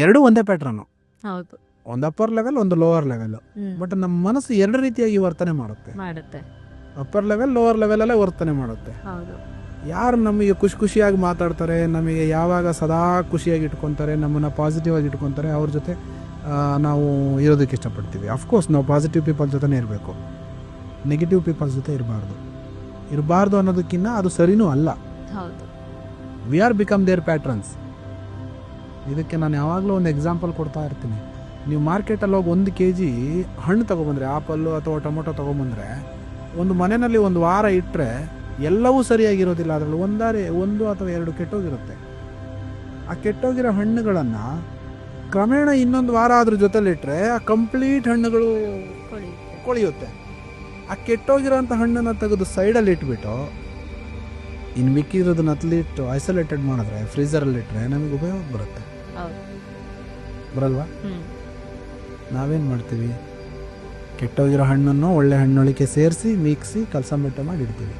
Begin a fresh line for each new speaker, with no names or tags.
ಎರಡು ಒಂದೇ ಪ್ಯಾಟ್ರನ್ನು,
ಹೌದು.
ಒಂದು ಅಪ್ಪರ್ ಲೆವೆಲ್ ಒಂದು ಲೋವರ್ ಲೆವೆಲ್. ಬಟ್ ನಮ್ಮ ಮನಸ್ಸು ಎರಡು ರೀತಿಯಾಗಿ ವರ್ತನೆ ಮಾಡುತ್ತೆ. ಅಪ್ಪರ್ ಲೆವೆಲ್ ಲೋವರ್ ಲೆವೆಲಲ್ಲೇ ವರ್ತನೆ ಮಾಡುತ್ತೆ. ಯಾರು ನಮಗೆ ಖುಷಿಯಾಗಿ ಮಾತಾಡ್ತಾರೆ, ನಮಗೆ ಯಾವಾಗ ಸದಾ ಖುಷಿಯಾಗಿ ಇಟ್ಕೊತಾರೆ, ನಮ್ಮನ್ನು ಪಾಸಿಟಿವ್ ಆಗಿ ಇಟ್ಕೊತಾರೆ, ಅವ್ರ ಜೊತೆ ನಾವು ಇರೋದಕ್ಕೆ ಇಷ್ಟಪಡ್ತೀವಿ. ಅಫ್ಕೋರ್ಸ್ ನಾವು ಪಾಸಿಟಿವ್ ಪೀಪಲ್ ಜೊತೆನೇ ಇರಬೇಕು, ನೆಗೆಟಿವ್ ಪೀಪಲ್ಸ್ ಜೊತೆ ಇರಬಾರ್ದು ಅನ್ನೋದಕ್ಕಿಂತ ಅದು ಸರಿನೂ ಅಲ್ಲ. We are become their patrons. ಇದಕ್ಕೆ ನಾನು ಯಾವಾಗಲೂ ಒಂದು ಎಕ್ಸಾಂಪಲ್ ಕೊಡ್ತಾ ಇರ್ತೀನಿ. ನೀವು ಮಾರ್ಕೆಟಲ್ಲಿ ಹೋಗಿ 1 kg ಹಣ್ಣು ತೊಗೊಬಂದರೆ, ಆಪಲ್ಲು ಅಥವಾ ಟೊಮೊಟೊ ತೊಗೊಬಂದರೆ, ಒಂದು ಮನೆಯಲ್ಲಿ ಒಂದು ವಾರ ಇಟ್ಟರೆ ಎಲ್ಲವೂ ಸರಿಯಾಗಿರೋದಿಲ್ಲ. ಅದರಲ್ಲಿ 1 ಅಥವಾ 2 ಕೆಟ್ಟೋಗಿರುತ್ತೆ. ಆ ಕೆಟ್ಟೋಗಿರೋ ಹಣ್ಣುಗಳನ್ನು ಕ್ರಮೇಣ ಇನ್ನೊಂದು ವಾರ ಅದ್ರ ಜೊತೆಲಿಟ್ಟರೆ ಆ ಕಂಪ್ಲೀಟ್ ಹಣ್ಣುಗಳು ಕೊಳೆಯುತ್ತೆ. ಆ ಕೆಟ್ಟೋಗಿರೋಂಥ ಹಣ್ಣನ್ನು ತೆಗೆದು ಸೈಡಲ್ಲಿ ಇಟ್ಬಿಟ್ಟು ಇನ್ನು ಮಿಕ್ಕಿರೋದನ್ನ ಅತ್ಲಿಟ್ಟು ಐಸೋಲೇಟೆಡ್ ಮಾಡಿದ್ರೆ, ಫ್ರೀಝರಲ್ಲಿ ಇಟ್ಟರೆ ನಮಗೆ ಉಪಯೋಗ ಬರುತ್ತೆ. ಬರಲ್ವಾ? ನಾವೇನು ಮಾಡ್ತೀವಿ, ಕೆಟ್ಟೋಗಿರೋ ಹಣ್ಣನ್ನು ಒಳ್ಳೆ ಹಣ್ಣೊಳಿಕೆ ಸೇರಿಸಿ ಮಿಕ್ಸಿ ಕಲಸಮಟ್ಟ ಮಾಡಿ ಇಡ್ತೀವಿ.